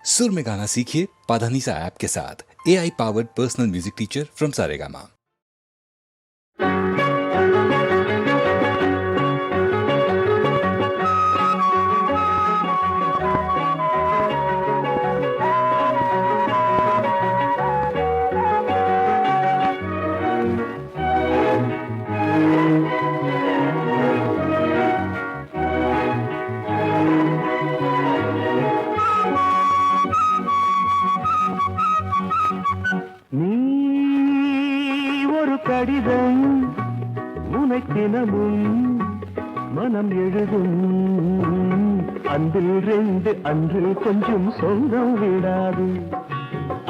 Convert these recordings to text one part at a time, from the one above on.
सुर में गाना सीखिए पाधानीसा ऐप के साथ। AI powered personal music teacher from Saregama. கடிதம் உனக்கினமும் மனம் எழுதும் அன்றில் ரெண்டு அன்றில் கொஞ்சம் சொந்தம் விடாது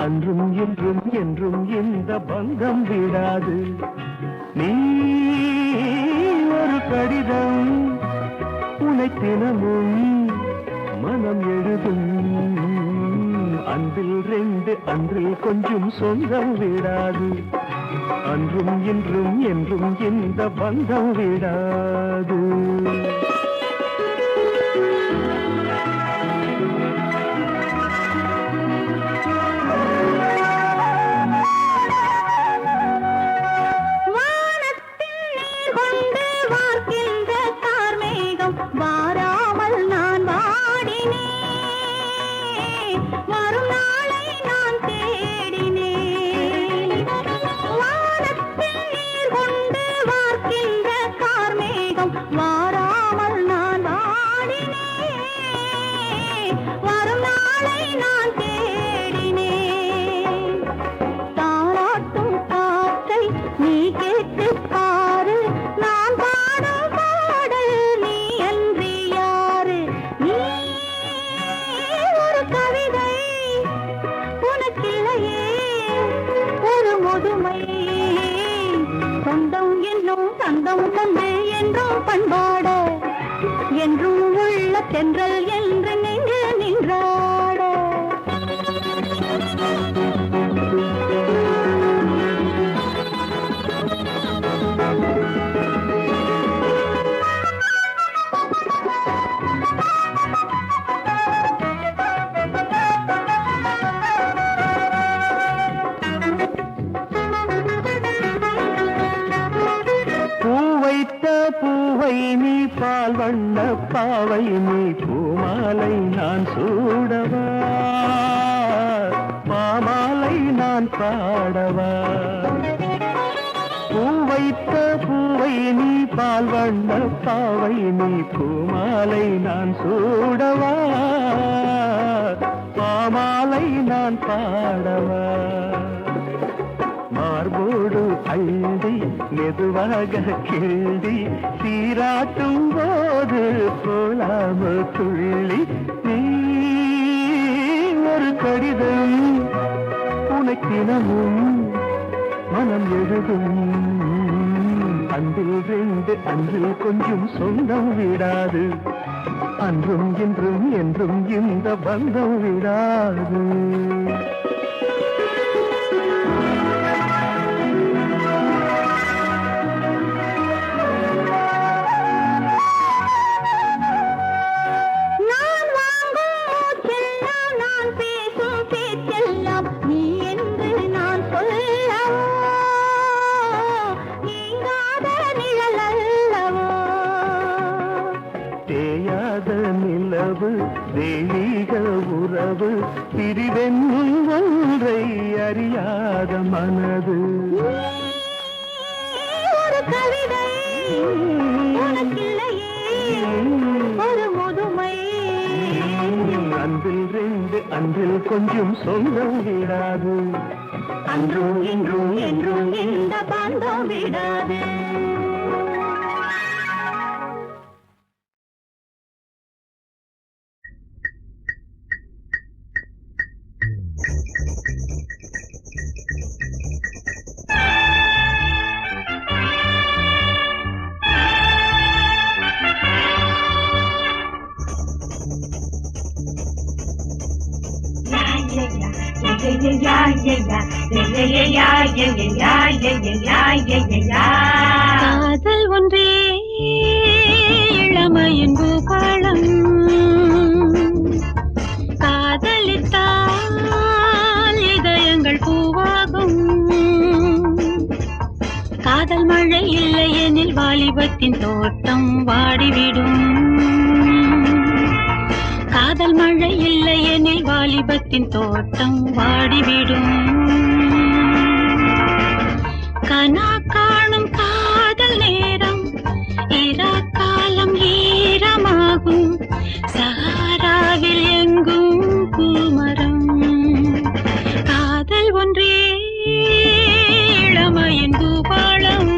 அன்றும் என்றும் என்றும் இந்த பந்தம் விடாது நீ ஒரு கடிதம் உனக்கினமும் மனம் எழுதும் அன்றில் ரெண்டு அன்றில் கொஞ்சம் சொந்தம் விடாது அன்றும் இன்றும் என்றும் இந்த பந்தம் விடாது. பண்பாட என்றும் உள்ள தென்றல் என்று நின்று நின்றாட பூவை நீ பால் வண்ண பாவை நீ பூமாலை நான் சூடவா பாமாலை நான் பாடவா பூவைத்த பூவை நீ பால் வண்ண பாவை நீ பூமாலை நான் சூடவா பாமாலை நான் பாடவா மார்போடு அள்ளி மெதுவாக கிள்ளி சீராட்டும் போது போலாம துள்ளி நீ ஒரு கடிதம் உனக்கினமும் மனம் எழுதும் அன்றில் ரெண்டு அன்றில் கொஞ்சம் சொந்தம் விடாது அன்றும் இன்றும் என்றும் இந்த பந்தம் விடாது. தெய்வீக உறவு பிரிவென்னும் ஒன்றை அறியாத மனது ஒரு கவிதை ஒரு முதுமை அன்றில் ரெண்டு அன்றில் கொஞ்சம் சொந்தம் விடாது அன்றும் இன்றும் என்றும் இந்த பந்தம் விடாது. காதல் ஒன்றே இளமையின் பூபாலம் காதலித்தால் காதல் மழை இல்லை எனில் வாலிபத்தின் தோட்டம் வாடிவிடும். காதல் மழை இல்லை எனில் வாலிபத்தின் தோட்டம் வாடிவிடும். கனா காணும் காதல் நேரம் இரா காலம் ஈரமாகும். சஹாராவில் எங்கும் பூமரம். காதல் ஒன்றே இளமையின் பூபாளம்.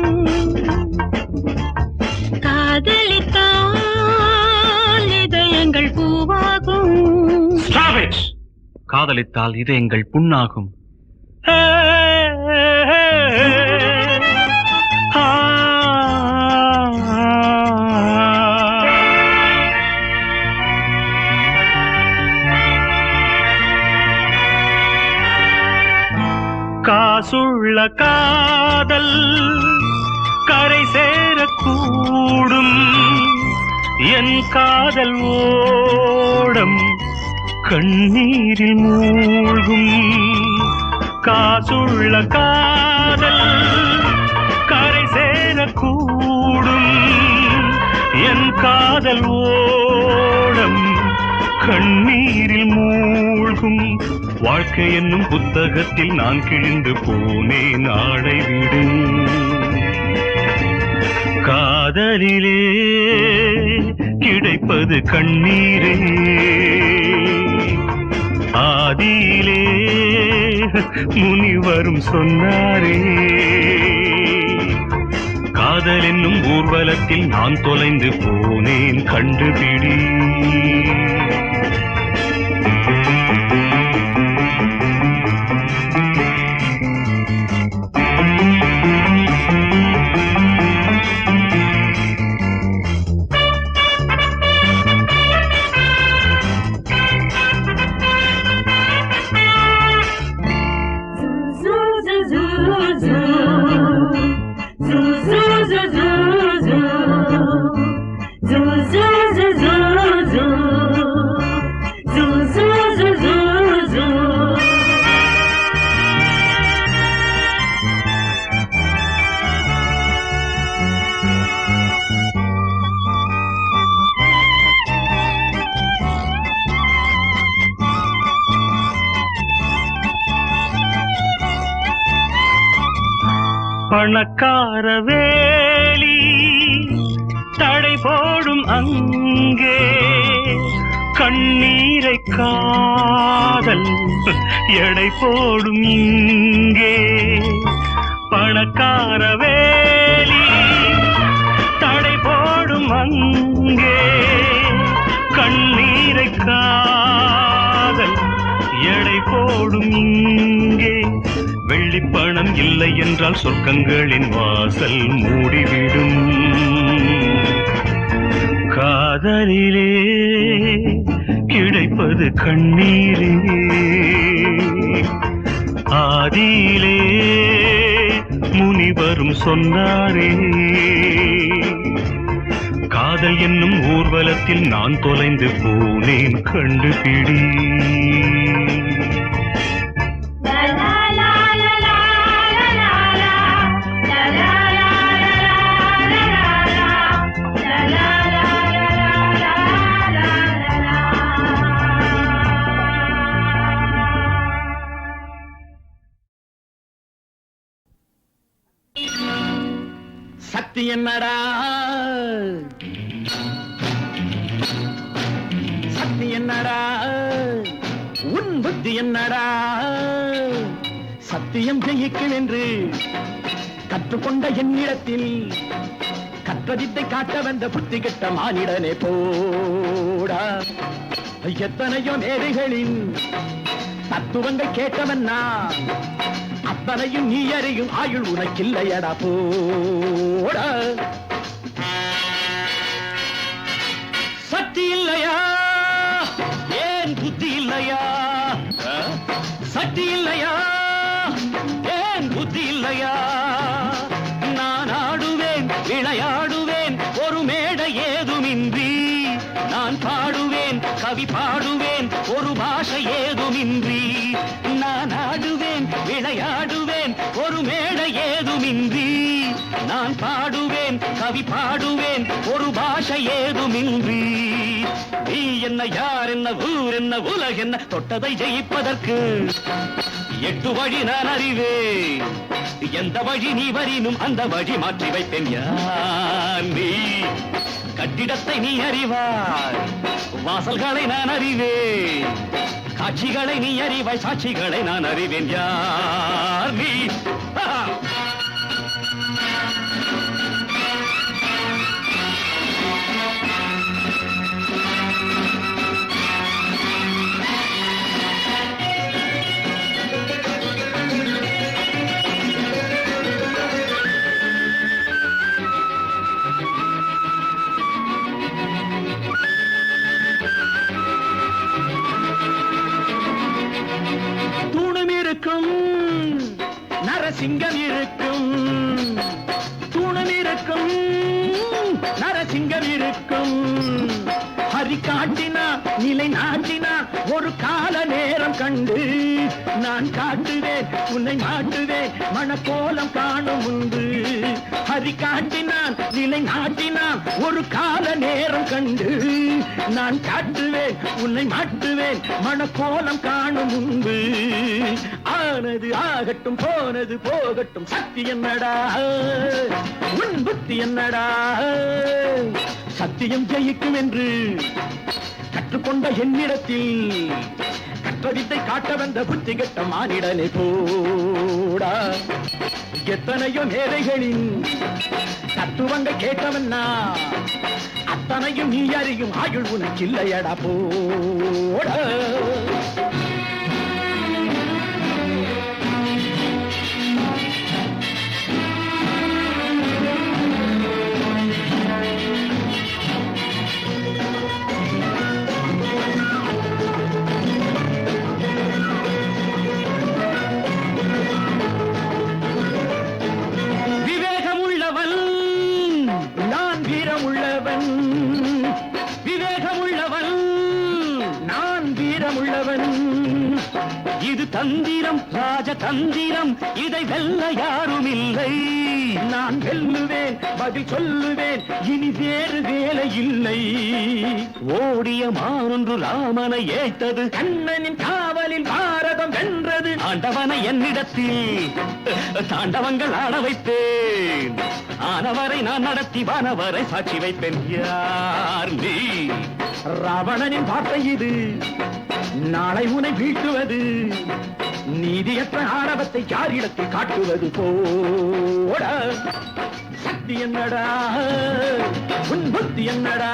காதலித்தால் இதயங்கள் பூவாகும். காதலித்தால் இதயங்கள் புண்ணாகும். காசுள்ள காதல் கரை சேரக்கூடும். என் காதல் ஓடம் கண்ணீரில் மூழ்கும். காசுள்ள காதல் கரை சேரக்கூடும். என் காதல் ஓடம் கண்ணீரில் மூழ்கும். வாழ்க்கை என்னும் புத்தகத்தில் நான் கிழிந்து போனேன் ஆடை விடு. காதலிலே கிடைப்பது கண்ணீரே. ஆதியிலே முனிவரும் சொன்னாரே. காதல் என்னும் ஊர்வலத்தில் நான் தொலைந்து போனேன் கண்டுபிடி. பணக்கார வேலி தடை போடும் அங்கே. கண்ணீரை காதல் எடை போடும் இங்கே. பணக்கார வேலி தடை போடும் அங்கே. கண்ணீரை காதல் எடை போடும் இங்கே. வெள்ளிப்பணம் இல்லை என்றால் சொர்க்கங்களின் வாசல் மூடிவிடும். காதலிலே கிடைப்பது கண்ணீரே. ஆதியிலே முனிவரும் சொன்னாரே. காதல் என்னும் ஊர்வலத்தில் நான் தொலைந்து போனேன் கண்டுபிடி. சக்தி என்னடா சக்தி என்னடா உன் புத்தி என்னடா. சத்தியம் ஜெயிக்கும் என்று கற்றுக்கொண்ட என்னிடத்தில் கற்றதித்தை காட்ட வந்த புத்தி கெட்ட மானிடனே போடா. எத்தனையோ மேதைகளின் தத்துவங்கள் கேட்டவன்னா அத்தனையும் நீ அறியும் ஆயுள் உனக்கில்லையடா போடா. சக்தி இல்லையா ஏன் புத்தி இல்லையா. சக்தி இல்லையா ஏன் புத்தி இல்லையா. நான் ஆடுவேன் விளையாடுவேன் ஒரு மேடை ஏதுமின்றி. நான் பாடுவேன் கவி பாடுவேன் ஒரு பாஷை ஏதுமின்றி. நான் ஆடுவேன் விளையாடுவேன் ஒரு மேடை ஏதுமின்றி. நான் பாடுவேன் கவி பாடுவேன் ஒரு பாஷை ஏதுமின்றி. நீ என்ன யார் என்ன ஊர் என்ன உலக என்ன தொட்டதை ஜெயிப்பதற்கு 8 வழி நான் அறிவேன். எந்த வழி நீ வரினும் அந்த வழி மாற்றி வைப்பேன். யார் நீ? கட்டிடத்தை நீ அறிவாய், வாசல்களை நான் அறிவேன், காட்சிகளை நீ அறிவாய், சாட்சிகளை நான் அறிவேன். யார் நீ? நரசிங்கம் இருக்கும், தூணம் இருக்கும், நரசிங்கம் இருக்கும். ஹரி காட்டினா நிலை நாட்டினா ஒரு கால நேரம் கண்டு நான் காட்டுவேன் உன்னை மாட்டுவேன் மணக்கோலம் காணும் முன்பு. ஹரி காட்டினான் நிலை நாட்டினான் ஒரு கால நேரம் கண்டு நான் காட்டுவேன் உன்னை மாட்டுவேன் மணக்கோலம் காணும் முன்பு. ஆனது ஆகட்டும் போனது போகட்டும் சக்தி என்னடா உன் புத்தி என்னடா? சத்தியம் ஜெயிக்கும் என்று கற்றுக்கொண்ட என்னிடத்தில் கற்றதித்தை காட்ட வந்த புத்தி கெட்ட மானிடனை போடா. எத்தனையோ மேதைகளின் தத்துவங்கள் கேட்டவன்னா அத்தனையும் நீ அறியும் ஆயுள் உனக்கு இல்லையடா போடா. இது தந்திரம் ராஜதந்திரம் இதை வெல்ல யாரும் இல்லை. நான் வெல்லுவேன் பதில் சொல்லுவேன் இனி வேறு வேலை இல்லை. ஓடிய மானொன்று ராமனை ஏய்த்தது கண்ணனின் காவலில் பாரதம் வென்றது. ஆண்டவனை என்னிடத்தில் தாண்டவங்கள் ஆட வைப்பேன். ஆனவரை நான் நடத்தி வானவரை சாட்சி வைப்பேன். யார் நீ? ராவணனின் வார்த்தை இது நாளை உனை வீழ்த்துவது. நீதியற்ற ஆணவத்தை யாரிடத்தில் காட்டுவது போட. சக்தி என்னடா உன் புத்தி என்னடா?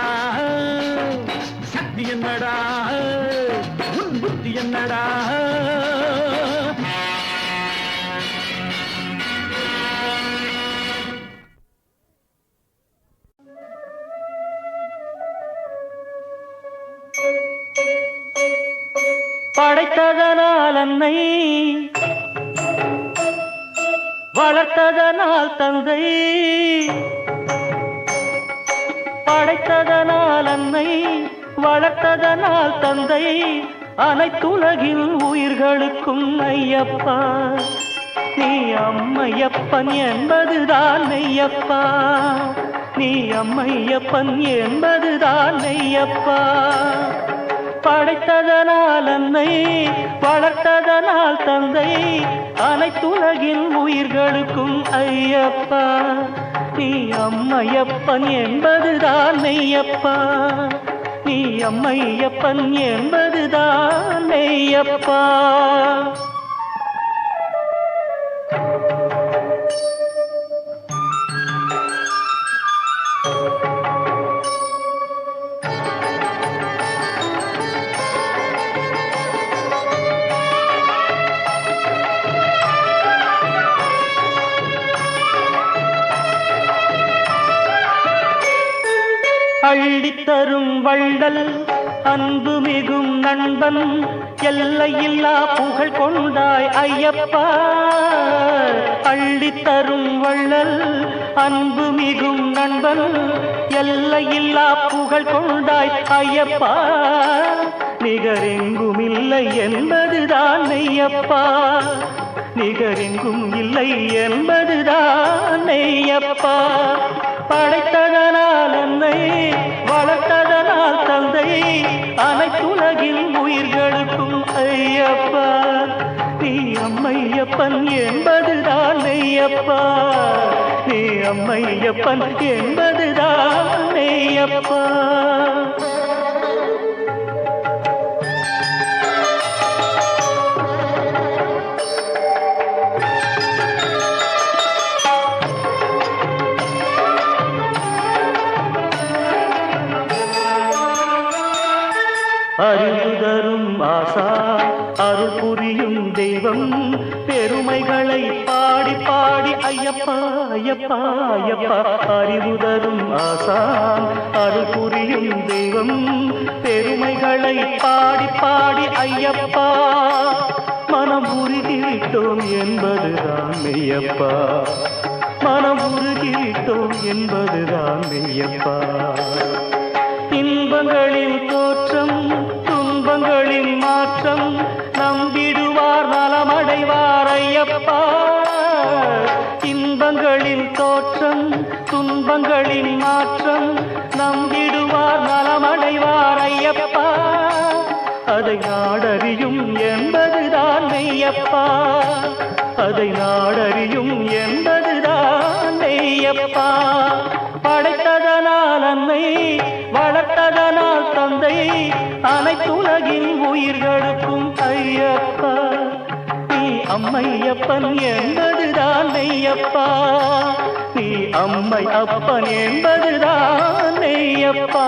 சக்தி என்னடா உன் புத்தி என்னடா? படைத்ததனால் அன்னை, வளர்த்ததனால் தந்தை. படைத்ததனால் அன்னை, வளர்த்ததனால் தந்தை. அனைத்துலகில் உயிர்களுக்கும் ஐயப்பா நீ அம்மையப்பன் என்பதுதான் மெய்யப்பா. நீ அம்மையப்பன் என்பதுதான் மெய்யப்பா. படைத்ததனால் அன்னை, வளர்த்ததனால் தந்தை. அனைத்துலகின் உயிர்களுக்கும் ஐயப்பா நீ அம்மையப்பன் என்பதுதான் மெய்யப்பா. நீ அம்மையப்பன் என்பதுதான் மெய்யப்பா. அள்ளித்தரும் வள்ளல் அன்பு மிகும் நண்பன் எல்லையில்லா புகழ் கொண்டாய் ஐயப்பா. அள்ளித்தரும் வள்ளல் அன்பு மிகும் நண்பன் எல்லையில்லா புகழ் கொண்டாய் ஐயப்பா. நிகரெங்குமில்லை என்பதுதான் மெய்யப்பா. நிகரெங்கும் இல்லை என்பதுதான் மெய்யப்பா. படைத்ததனால் என்னை வளர்த்ததனால் தந்தை அனைத்துலகில் உயிர்களுக்கும் ஐயப்பா. நீ அம்மையப்பன் என்பதுதான் மெய்யப்பா. நீ அம்மையப்பன் என்பதுதான் மெய்யப்பா. அறிவு தரும் ஆசா அருள் புரியும் தெய்வம் பெருமைகளை பாடி பாடி ஐயப்பா ஐயப்பா ஐயப்பா. அறிவு தரும் ஆசா அருள் புரியும் தெய்வம் பெருமைகளை பாடி பாடி ஐயப்பா. மனம் உருகிவிட்டோம் என்பதுதான் மெய்யப்பா. மனம் உருகிவிட்டோம் என்பதுதான் மெய்யப்பா. இன்பங்களின் தோற்றம் துன்பங்களின் மாற்றம் நம்பிடுவார் நலமடைவார் ஐயப்பா. இன்பங்களின் தோற்றம் துன்பங்களின் மாற்றம் நம்பிடுவார் நலமடைவார் ஐயப்பா. அதை நாடறியும் என்பதுதான் மெய்யப்பா. அதை நாடறியும் என்பதுதான் மெய்யப்பா. படைத்ததனால் அன்னை வளர்த்ததனால் தந்தை அனைத்துலகின் உயிர்களுக்கும் ஐயப்பா. நீ அம்மையப்பன் என்பதுதான் மெய்யப்பா. நீ அம்மை அப்பன் என்பதுதான் மெய்யப்பா.